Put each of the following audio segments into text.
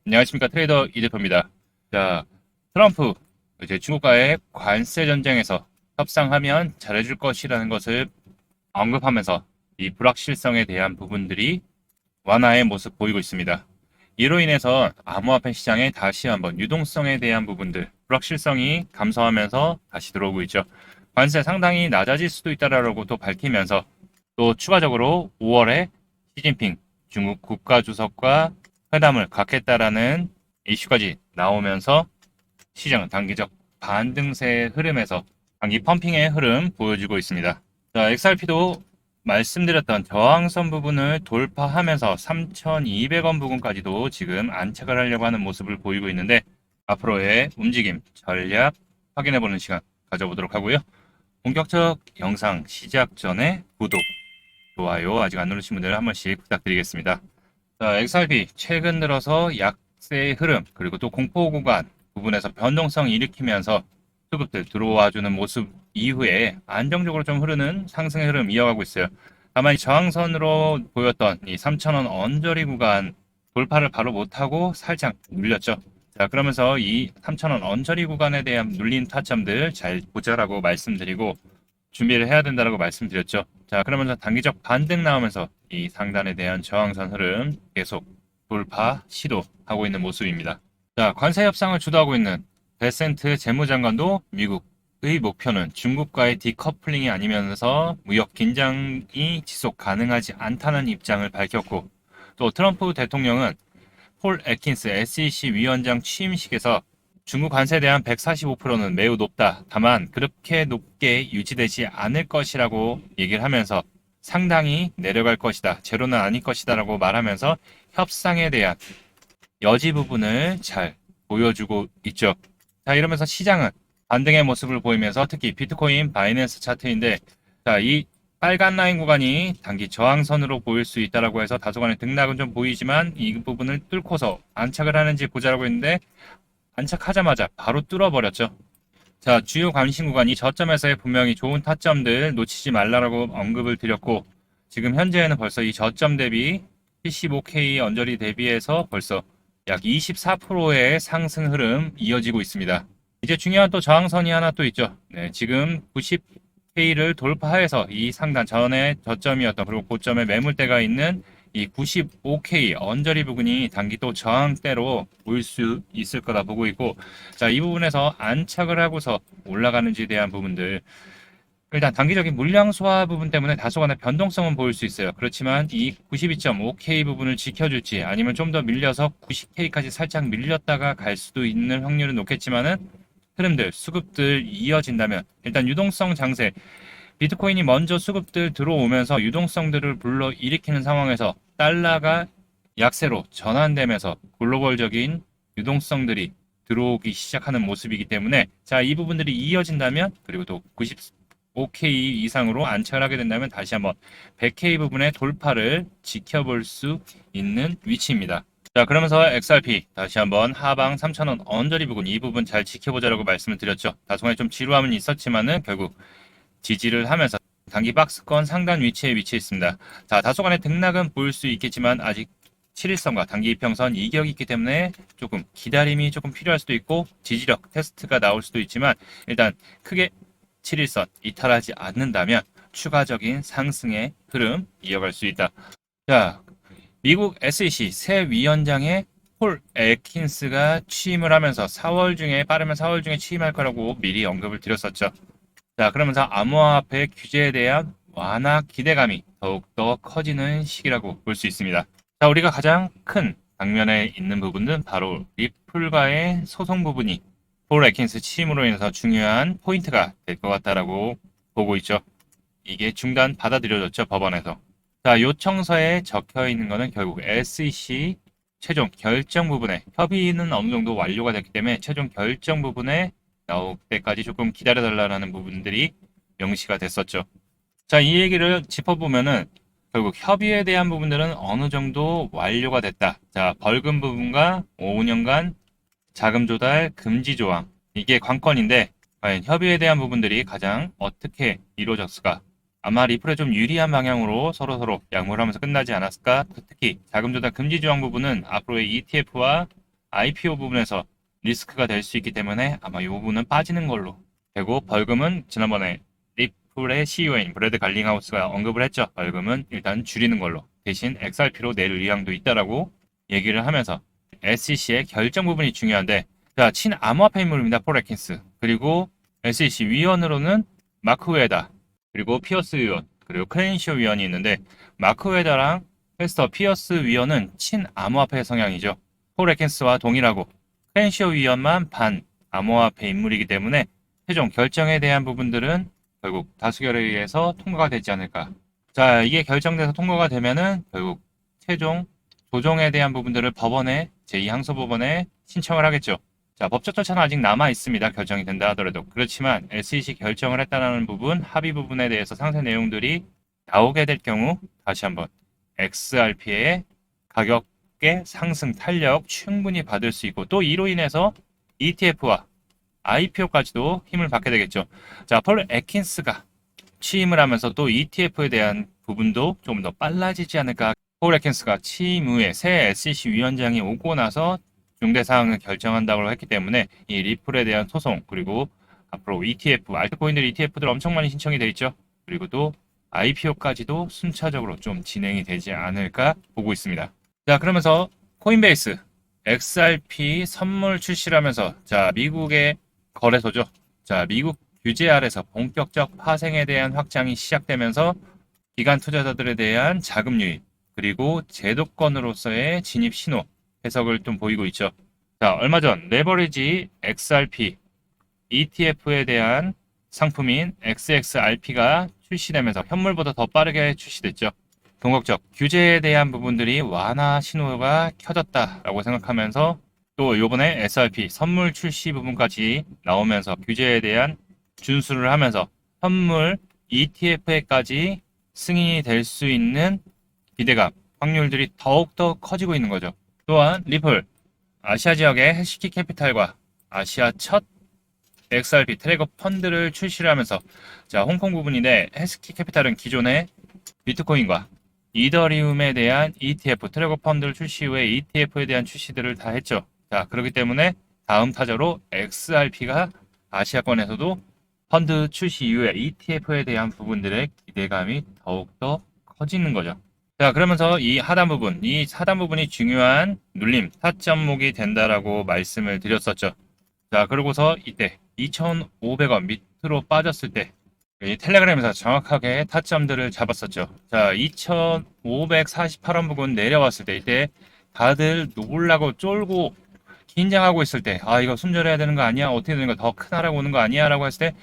안녕하십니까. 트레이더 이대표입니다. 자, 트럼프, 이제 중국과의 관세 전쟁에서 협상하면 잘해줄 것이라는 것을 언급하면서 이 불확실성에 대한 부분들이 완화의 모습 보이고 있습니다. 이로 인해서 암호화폐 시장에 다시 한번 유동성에 대한 부분들, 불확실성이 감소하면서 다시 들어오고 있죠. 관세 상당히 낮아질 수도 있다라고 또 밝히면서 또 추가적으로 5월에 시진핑 중국 국가주석과 회담을 갖겠다라는 이슈까지 나오면서 시장은 단기적 반등세의 흐름에서 단기 펌핑의 흐름 보여주고 있습니다. 자, XRP도 말씀드렸던 저항선 부분을 돌파하면서 3,200원 부근까지도 지금 안착을 하려고 하는 모습을 보이고 있는데 앞으로의 움직임, 전략 확인해보는 시간 가져보도록 하고요. 본격적 영상 시작 전에 구독, 좋아요 아직 안 누르신 분들 한 번씩 부탁드리겠습니다. 자, XRP 최근 들어서 약세의 흐름 그리고 또 공포 구간 부분에서 변동성 일으키면서 수급들 들어와주는 모습 이후에 안정적으로 좀 흐르는 상승의 흐름 이어가고 있어요. 다만 저항선으로 보였던 이 3,000원 언저리 구간 돌파를 바로 못하고 살짝 눌렸죠. 자, 그러면서 이 3,000원 언저리 구간에 대한 눌린 타점들 잘 보자라고 말씀드리고 준비를 해야 된다고 말씀드렸죠. 자, 그러면서 단기적 반등 나오면서 이 상단에 대한 저항선 흐름 계속 돌파 시도하고 있는 모습입니다. 자, 관세 협상을 주도하고 있는 베센트 재무장관도 미국의 목표는 중국과의 디커플링이 아니면서 무역 긴장이 지속 가능하지 않다는 입장을 밝혔고 또 트럼프 대통령은 폴 애킨스 SEC 위원장 취임식에서 중국 관세에 대한 145%는 매우 높다. 다만 그렇게 높게 유지되지 않을 것이라고 얘기를 하면서 상당히 내려갈 것이다. 제로는 아닐 것이다 라고 말하면서 협상에 대한 여지 부분을 잘 보여주고 있죠. 자, 이러면서 시장은 반등의 모습을 보이면서 특히 비트코인 바이낸스 차트인데 자, 이 빨간 라인 구간이 단기 저항선으로 보일 수 있다라고 해서 다소간의 등락은 좀 보이지만 이 부분을 뚫고서 안착을 하는지 보자라고 했는데 안착하자마자 바로 뚫어버렸죠. 자, 주요 관심 구간이 저점에서의 분명히 좋은 타점들 놓치지 말라라고 언급을 드렸고 지금 현재는 벌써 이 저점 대비 P15K 언저리 대비해서 벌써 약 24%의 상승 흐름 이어지고 있습니다. 이제 중요한 또 저항선이 하나 또 있죠. 네, 지금 90K를 돌파해서 이 상단 전에 저점이었던 그리고 고점에 매물대가 있는 이 95K 언저리 부분이 단기 또 저항대로 보일 수 있을 거다 보고 있고 자, 이 부분에서 안착을 하고서 올라가는지에 대한 부분들 일단 단기적인 물량 소화 부분 때문에 다소간의 변동성은 보일 수 있어요. 그렇지만 이 92.5K 부분을 지켜줄지 아니면 좀 더 밀려서 90K까지 살짝 밀렸다가 갈 수도 있는 확률은 높겠지만은 흐름들, 수급들 이어진다면 일단 유동성 장세 비트코인이 먼저 수급들 들어오면서 유동성들을 불러 일으키는 상황에서 달러가 약세로 전환되면서 글로벌적인 유동성들이 들어오기 시작하는 모습이기 때문에 자, 이 부분들이 이어진다면 그리고 또 95K 이상으로 안착을 하게 된다면 다시 한번 100K 부분의 돌파를 지켜볼 수 있는 위치입니다. 자, 그러면서 XRP 다시 한번 하방 3,000원 언저리 부분 이 부분 잘 지켜보자라고 말씀을 드렸죠. 다소간에 좀 지루함은 있었지만은 결국 지지를 하면서 단기 박스권 상단 위치에 위치해 있습니다. 자, 다소간의 등락은 보일 수 있겠지만 아직 7일선과 단기 이평선 이격이 있기 때문에 조금 기다림이 조금 필요할 수도 있고 지지력 테스트가 나올 수도 있지만 일단 크게 7일선 이탈하지 않는다면 추가적인 상승의 흐름 이어갈 수 있다. 자, 미국 SEC 새 위원장의 폴 애킨스가 취임을 하면서 4월 중에 빠르면 4월 중에 취임할 거라고 미리 언급을 드렸었죠. 자, 그러면서 암호화폐 규제에 대한 완화 기대감이 더욱더 커지는 시기라고 볼 수 있습니다. 자, 우리가 가장 큰 방면에 있는 부분은 바로 리플과의 소송 부분이 폴 애킨스 취임으로 인해서 중요한 포인트가 될 것 같다라고 보고 있죠. 이게 중단 받아들여졌죠, 법원에서. 자, 요청서에 적혀 있는 거는 결국 SEC 최종 결정 부분에 협의는 어느 정도 완료가 됐기 때문에 최종 결정 부분에 나올 때까지 조금 기다려달라는 부분들이 명시가 됐었죠. 자, 이 얘기를 짚어보면은 결국 협의에 대한 부분들은 어느 정도 완료가 됐다. 자, 벌금 부분과 5년간 자금 조달 금지 조항. 이게 관건인데 과연 협의에 대한 부분들이 가장 어떻게 이루어졌을까? 아마 리플에 좀 유리한 방향으로 서로서로 양보를 하면서 끝나지 않았을까? 특히 자금 조달 금지 조항 부분은 앞으로의 ETF와 IPO 부분에서 리스크가 될 수 있기 때문에 아마 이 부분은 빠지는 걸로 되고, 벌금은 지난번에 리플의 CEO인 브래드 갈링하우스가 언급을 했죠. 벌금은 일단 줄이는 걸로, 대신 XRP로 낼 의향도 있다라고 얘기를 하면서 SEC의 결정 부분이 중요한데, 자, 친암호화폐 인물입니다. 폴 애킨스. 그리고 SEC 위원으로는 마크 웨다, 그리고 피어스 위원, 그리고 클렌시오 위원이 있는데, 마크 웨다랑 페스터 피어스 위원은 친암호화폐 성향이죠. 폴 애킨스와 동일하고, 클렌시오 위원만 반암호화폐 인물이기 때문에 최종 결정에 대한 부분들은 결국 다수결에 의해서 통과가 되지 않을까. 자, 이게 결정돼서 통과가 되면은 결국 최종 조정에 대한 부분들을 법원에, 제2항소법원에 신청을 하겠죠. 자, 법적 절차는 아직 남아 있습니다. 결정이 된다 하더라도. 그렇지만 SEC 결정을 했다는 부분, 합의 부분에 대해서 상세 내용들이 나오게 될 경우 다시 한번 XRP의 가격의 상승 탄력 충분히 받을 수 있고, 또 이로 인해서 ETF와 IPO까지도 힘을 받게 되겠죠. 자, 폴 애킨스가 취임을 하면서 또 ETF에 대한 부분도 좀 더 빨라지지 않을까. 폴 애킨스가 취임 후에 새 SEC 위원장이 오고 나서 중대 사항을 결정한다고 했기 때문에 이 리플에 대한 소송, 그리고 앞으로 ETF, 알트코인들 ETF들 엄청 많이 신청이 돼 있죠. 그리고 또 IPO까지도 순차적으로 좀 진행이 되지 않을까 보고 있습니다. 자, 그러면서 코인베이스 XRP 선물 출시를 하면서, 자, 미국의 거래소죠. 자, 미국 규제 아래서 본격적 파생에 대한 확장이 시작되면서 기관 투자자들에 대한 자금 유입, 그리고 제도권으로서의 진입 신호 해석을 좀 보이고 있죠. 자, 얼마 전 레버리지 XRP ETF에 대한 상품인 XXRP가 출시되면서 현물보다 더 빠르게 출시됐죠. 동국적 규제에 대한 부분들이 완화 신호가 켜졌다라고 생각하면서, 또 요번에 SRP 선물 출시 부분까지 나오면서 규제에 대한 준수를 하면서 선물 ETF에까지 승인이 될 수 있는 기대감, 확률들이 더욱더 커지고 있는 거죠. 또한 리플, 아시아 지역의 해시키 캐피탈과 아시아 첫 XRP 트래거 펀드를 출시를 하면서, 자, 홍콩 부분인데 해시키 캐피탈은 기존의 비트코인과 이더리움에 대한 ETF 트래거 펀드를 출시 후에 ETF에 대한 출시들을 다 했죠. 자, 그렇기 때문에 다음 타자로 XRP가 아시아권에서도 펀드 출시 이후에 ETF에 대한 부분들의 기대감이 더욱더 커지는 거죠. 자, 그러면서 이 하단 부분이 중요한 눌림, 타점목이 된다라고 말씀을 드렸었죠. 자, 그러고서 이때 2,500원 밑으로 빠졌을 때 이 텔레그램에서 정확하게 타점들을 잡았었죠. 자, 2,548원 부근 내려왔을 때, 이때 다들 놀라고 쫄고 긴장하고 있을 때, 아, 이거 손절해야 되는 거 아니야? 어떻게 되는 거, 더 큰 하락 오는 거 아니야? 라고 했을 때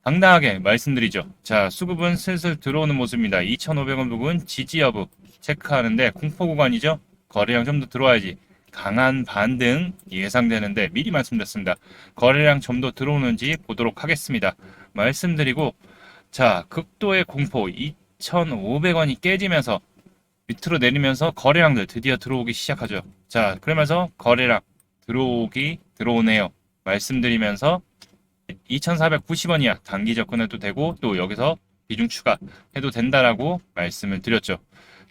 당당하게 말씀드리죠. 자, 수급은 슬슬 들어오는 모습입니다. 2,500원 부근 지지 여부 체크하는데 공포 구간이죠. 거래량 좀 더 들어와야지 강한 반등 예상되는데 미리 말씀드렸습니다. 거래량 좀 더 들어오는지 보도록 하겠습니다. 말씀드리고, 자, 극도의 공포 2,500원이 깨지면서 밑으로 내리면서 거래량들 드디어 들어오기 시작하죠. 자, 그러면서 거래량 들어오네요. 말씀드리면서 2,490원이야. 단기 접근해도 되고, 또 여기서 비중 추가해도 된다라고 말씀을 드렸죠.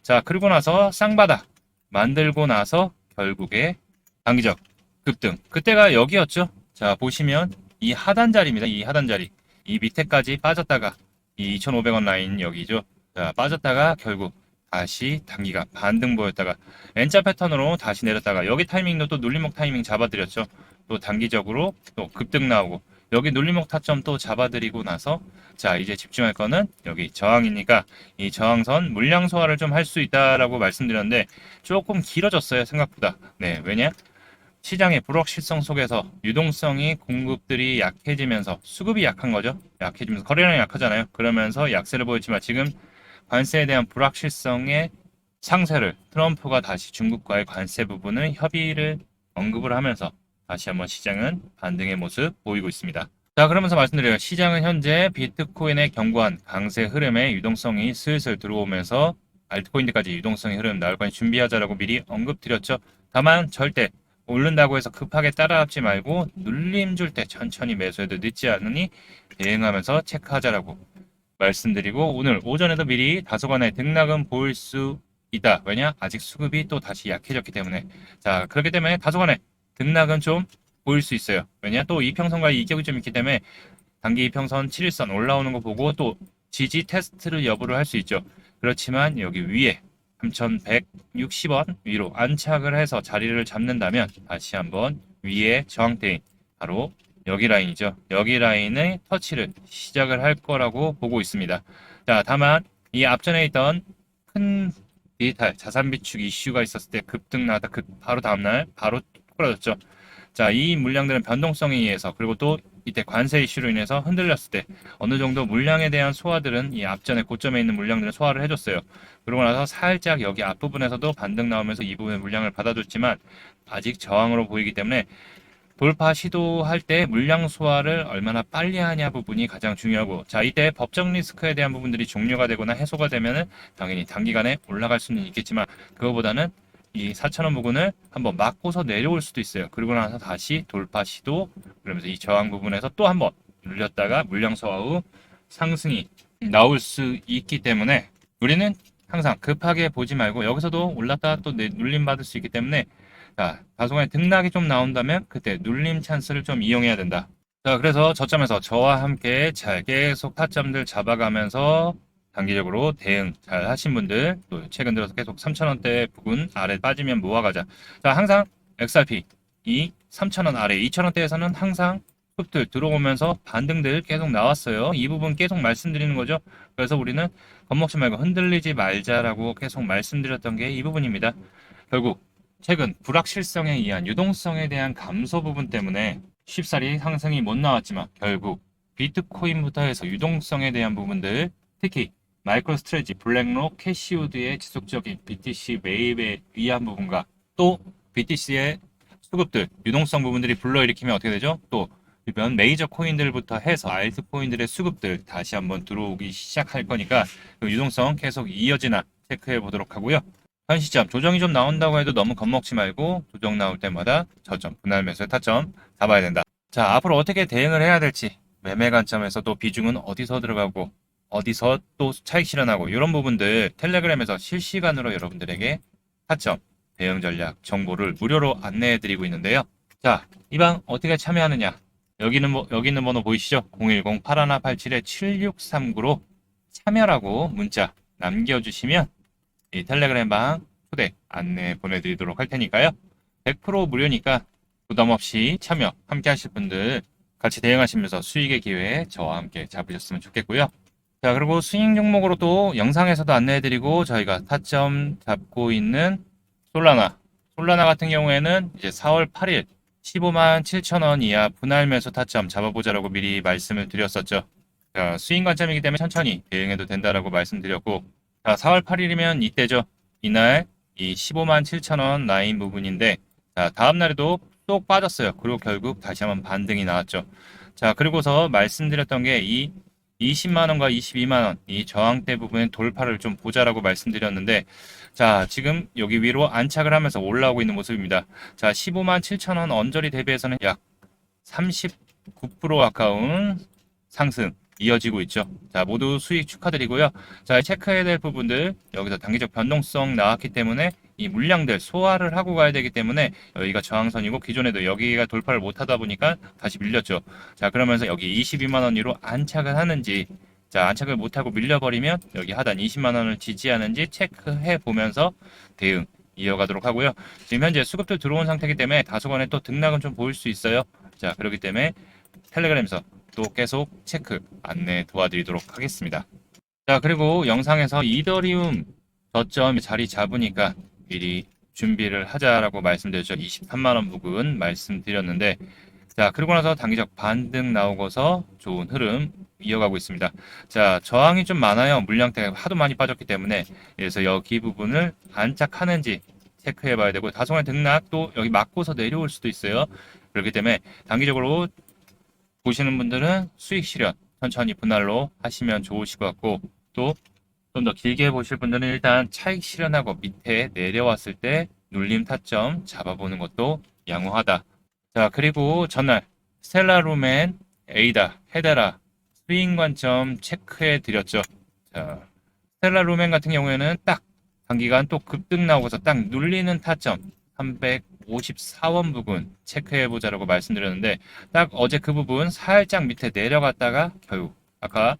자, 그러고 나서 쌍바닥 만들고 나서 결국에 단기적 급등. 그때가 여기였죠. 자, 보시면 이 하단 자리입니다. 이 하단 자리. 이 밑에까지 빠졌다가 이 2,500원 라인 여기죠. 자, 빠졌다가 결국 다시 단기가 반등 보였다가 N자 패턴으로 다시 내렸다가 여기 타이밍도 또 눌림목 타이밍 잡아드렸죠. 또 단기적으로 또 급등 나오고 여기 눌림목 타점 또 잡아드리고 나서, 자, 이제 집중할 거는 여기 저항이니까 이 저항선 물량 소화를 좀 할 수 있다라고 말씀드렸는데 조금 길어졌어요, 생각보다. 네, 왜냐? 시장의 불확실성 속에서 유동성이 공급들이 약해지면서 수급이 약한 거죠. 약해지면서 거래량이 약하잖아요. 그러면서 약세를 보였지만 지금 관세에 대한 불확실성의 상세를 트럼프가 다시 중국과의 관세 부분을 협의를 언급을 하면서 다시 한번 시장은 반등의 모습 보이고 있습니다. 자, 그러면서 말씀드려요. 시장은 현재 비트코인의 견고한 강세 흐름에 유동성이 슬슬 들어오면서 알트코인들까지 유동성의 흐름 나올 거니 준비하자라고 미리 언급드렸죠. 다만 절대 오른다고 해서 급하게 따라잡지 말고 눌림 줄 때 천천히 매수해도 늦지 않으니 대응하면서 체크하자라고 말씀드리고, 오늘 오전에도 미리 다소간의 등락은 보일 수 있다. 왜냐? 아직 수급이 또 다시 약해졌기 때문에. 자, 그렇기 때문에 다소간의 등락은 좀 보일 수 있어요. 왜냐? 또 이평선과 이격이 있기 때문에 단기 이평선 7일선 올라오는 거 보고 또 지지 테스트를 여부를 할 수 있죠. 그렇지만 여기 위에 3,160원 위로 안착을 해서 자리를 잡는다면 다시 한번 위에 저항대인 바로 여기 라인이죠. 여기 라인의 터치를 시작을 할 거라고 보고 있습니다. 자, 다만 이 앞전에 있던 큰 디지털 자산 비축 이슈가 있었을 때 급등 나다 바로 다음날 바로 끌어졌죠. 자, 이 물량들은 변동성에 의해서 그리고 또 이때 관세 이슈로 인해서 흔들렸을 때 어느 정도 물량에 대한 소화들은 이 앞전에 고점에 있는 물량들은 소화를 해줬어요. 그러고 나서 살짝 여기 앞부분에서도 반등 나오면서 이 부분의 물량을 받아줬지만 아직 저항으로 보이기 때문에 돌파 시도할 때 물량 소화를 얼마나 빨리 하냐 부분이 가장 중요하고, 자, 이때 법적 리스크에 대한 부분들이 종료가 되거나 해소가 되면은 당연히 단기간에 올라갈 수는 있겠지만 그거보다는 이 4,000원 부분을 한번 막고서 내려올 수도 있어요. 그리고 나서 다시 돌파 시도, 그러면서 이 저항 부분에서 또 한번 눌렸다가 물량 소화 후 상승이 나올 수 있기 때문에 우리는 항상 급하게 보지 말고 여기서도 올랐다가 또 눌림 받을 수 있기 때문에, 자, 다소간에 등락이 좀 나온다면 그때 눌림 찬스를 좀 이용해야 된다. 자, 그래서 저점에서 저와 함께 잘 계속 타점들 잡아가면서 단기적으로 대응 잘 하신 분들, 또 최근 들어서 계속 3,000원대 부근 아래 빠지면 모아가자. 자, 항상 XRP 이 3,000원 아래 2,000원대에서는 항상 흡들 들어오면서 반등들 계속 나왔어요. 이 부분 계속 말씀드리는 거죠. 그래서 우리는 겁먹지 말고 흔들리지 말자라고 계속 말씀드렸던 게 이 부분입니다. 결국 최근 불확실성에 의한 유동성에 대한 감소 부분 때문에 쉽사리 상승이 못 나왔지만 결국 비트코인부터 해서 유동성에 대한 부분들, 특히 마이크로 스트레지, 블랙록, 캐시우드의 지속적인 BTC 매입에 의한 부분과 또 BTC의 수급들, 유동성 부분들이 불러일으키면 어떻게 되죠? 또 주변 메이저 코인들부터 해서 알트 코인들의 수급들 다시 한번 들어오기 시작할 거니까 그 유동성 계속 이어지나 체크해 보도록 하고요. 현 시점 조정이 좀 나온다고 해도 너무 겁먹지 말고 조정 나올 때마다 저점, 분할 매수의 타점 잡아야 된다. 자, 앞으로 어떻게 대응을 해야 될지, 매매 관점에서 또 비중은 어디서 들어가고 어디서 또 차익 실현하고 이런 부분들 텔레그램에서 실시간으로 여러분들에게 타점, 대응 전략 정보를 무료로 안내해 드리고 있는데요. 자, 이 방 어떻게 참여하느냐? 여기 있는 번호 보이시죠? 010-8187-7639로 참여라고 문자 남겨주시면 이 텔레그램 방 초대 안내 보내드리도록 할 테니까요. 100% 무료니까 부담 없이 참여 함께 하실 분들 같이 대응하시면서 수익의 기회 저와 함께 잡으셨으면 좋겠고요. 자, 그리고 수익 종목으로 또 영상에서도 안내해드리고 저희가 타점 잡고 있는 솔라나 같은 경우에는 이제 4월 8일 15만 7천원 이하 분할 매수 타점 잡아보자라고 미리 말씀을 드렸었죠. 자, 수익 관점이기 때문에 천천히 대응해도 된다라고 말씀드렸고, 자, 4월 8일이면 이때죠. 이날 이 15만 7천원 라인 부분인데, 자, 다음날에도 또 빠졌어요. 그리고 결국 다시 한번 반등이 나왔죠. 자, 그리고서 말씀드렸던 게 이 20만원과 22만원 이 저항대 부분의 돌파를 좀 보자라고 말씀드렸는데, 자, 지금 여기 위로 안착을 하면서 올라오고 있는 모습입니다. 자, 15만 7천원 언저리 대비해서는 약 39% 가까운 상승 이어지고 있죠. 자, 모두 수익 축하드리고요. 자, 체크해야 될 부분들 여기서 단기적 변동성 나왔기 때문에 이 물량들 소화를 하고 가야 되기 때문에 여기가 저항선이고 기존에도 여기가 돌파를 못 하다 보니까 다시 밀렸죠. 자, 그러면서 여기 22만 원 위로 안착을 하는지, 자, 안착을 못하고 밀려버리면 여기 하단 20만 원을 지지하는지 체크해 보면서 대응 이어가도록 하고요. 지금 현재 수급들 들어온 상태이기 때문에 다소간에 또 등락은 좀 보일 수 있어요. 자, 그렇기 때문에 텔레그램에서 또 계속 체크 안내 도와드리도록 하겠습니다. 자, 그리고 영상에서 이더리움 저점 자리 잡으니까 미리 준비를 하자라고 말씀드렸죠. 23만원 부근 말씀드렸는데, 자, 그리고 나서 단기적 반등 나오고서 좋은 흐름 이어가고 있습니다. 자, 저항이 좀 많아요. 물량대가 하도 많이 빠졌기 때문에. 그래서 여기 부분을 안착하는지 체크해 봐야 되고, 다소간 등락도 여기 맞고서 내려올 수도 있어요. 그렇기 때문에 단기적으로 보시는 분들은 수익 실현 천천히 분할로 하시면 좋으실 것 같고, 또 좀 더 길게 보실 분들은 일단 차익 실현하고 밑에 내려왔을 때 눌림 타점 잡아보는 것도 양호하다. 자, 그리고 전날 스텔라루멘, 에이다, 헤데라 수익 관점 체크해 드렸죠. 자, 스텔라루멘 같은 경우에는 딱 단기간 또 급등 나오고서 딱 눌리는 타점 350 354원 부근 체크해보자라고 말씀드렸는데 딱 어제 그 부분 살짝 밑에 내려갔다가 결국 아까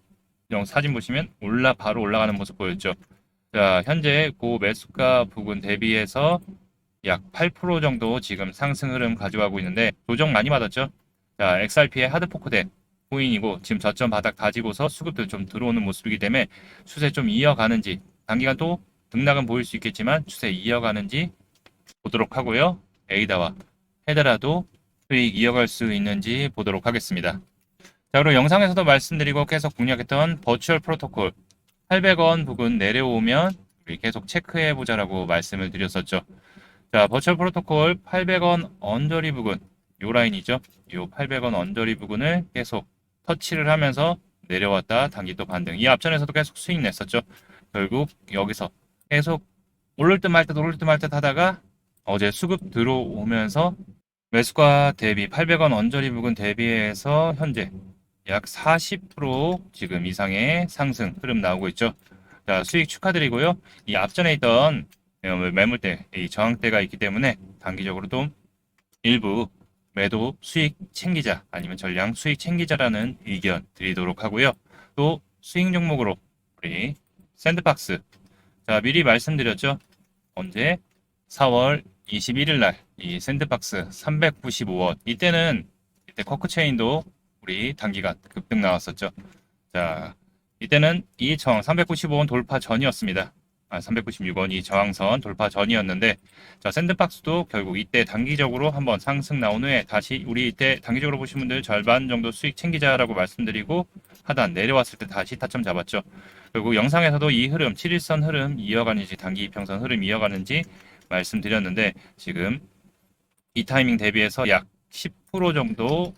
사진 보시면 바로 올라가는 모습 보였죠. 자, 현재 고 매수가 부근 대비해서 약 8% 정도 지금 상승 흐름 가져가고 있는데 조정 많이 받았죠. 자, XRP의 하드포크대 코인이고 지금 저점 바닥 다지고서 수급들 좀 들어오는 모습이기 때문에 추세 좀 이어가는지 단기간 또 등락은 보일 수 있겠지만 추세 이어가는지 보도록 하고요. 에이다와 헤드라도 수익 이어갈 수 있는지 보도록 하겠습니다. 자, 그리고 영상에서도 말씀드리고 계속 공략했던 버추얼 프로토콜 800원 부근 내려오면 우리 계속 체크해 보자라고 말씀을 드렸었죠. 자, 버추얼 프로토콜 800원 언저리 부근 요 라인이죠. 요 800원 언저리 부근을 계속 터치를 하면서 내려왔다 단기 또 반등. 이 앞전에서도 계속 수익 냈었죠. 결국 여기서 계속 오를 듯 말 듯 하다가 어제 수급 들어오면서 매수가 대비 800원 언저리 부근 대비해서 현재 약 40% 지금 이상의 상승 흐름 나오고 있죠. 자, 수익 축하드리고요. 이 앞전에 있던 매물대, 이 저항대가 있기 때문에 단기적으로도 일부 매도 수익 챙기자 아니면 전량 수익 챙기자라는 의견 드리도록 하고요. 또 스윙 종목으로 우리 샌드박스. 자, 미리 말씀드렸죠. 언제? 4월 21일 날 이 샌드박스 395원. 이때 커크 체인도 우리 단기간 급등 나왔었죠. 자, 이때는 이 저항 395원 돌파 전이었습니다. 396원 이 저항선 돌파 전이었는데, 자, 샌드박스도 결국 이때 단기적으로 한번 상승 나온 후에 다시 우리 이때 단기적으로 보신 분들 절반 정도 수익 챙기자라고 말씀드리고 하단 내려왔을 때 다시 타점 잡았죠. 결국 영상에서도 이 흐름 7일선 흐름 이어가는지 단기 이평선 흐름 이어가는지 말씀드렸는데 지금 이 타이밍 대비해서 약 10% 정도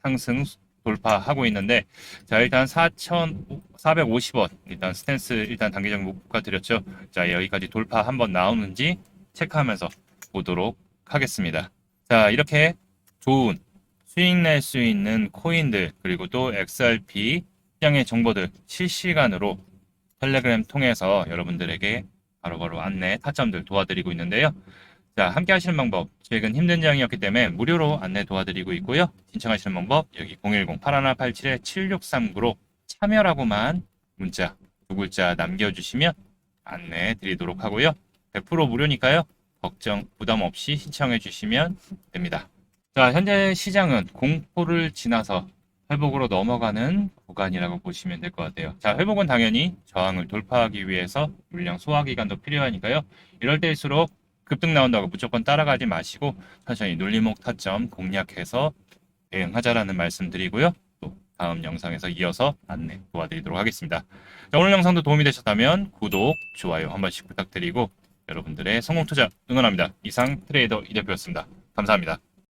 상승 돌파하고 있는데, 자, 일단 4,450원 일단 스탠스 일단 단기적 목표가 드렸죠. 자, 여기까지 돌파 한번 나오는지 체크하면서 보도록 하겠습니다. 자, 이렇게 좋은 수익 낼 수 있는 코인들 그리고 또 XRP 시장의 정보들 실시간으로 텔레그램 통해서 여러분들에게 바로바로 안내 타점들 도와드리고 있는데요. 자, 함께 하시는 방법, 최근 힘든 장이었기 때문에 무료로 안내 도와드리고 있고요. 신청하시는 방법 여기 010-8187-7639로 참여라고만 문자 두 글자 남겨주시면 안내 드리도록 하고요. 100% 무료니까요. 걱정 부담 없이 신청해 주시면 됩니다. 자, 현재 시장은 공포를 지나서 회복으로 넘어가는 구간이라고 보시면 될 것 같아요. 자, 회복은 당연히 저항을 돌파하기 위해서 물량 소화 기간도 필요하니까요. 이럴 때일수록 급등 나온다고 무조건 따라가지 마시고 천천히 눌림목 타점 공략해서 대응하자라는 말씀 드리고요. 또 다음 영상에서 이어서 안내 도와드리도록 하겠습니다. 자, 오늘 영상도 도움이 되셨다면 구독, 좋아요 한 번씩 부탁드리고 여러분들의 성공 투자 응원합니다. 이상 트레이더 이 대표였습니다. 감사합니다.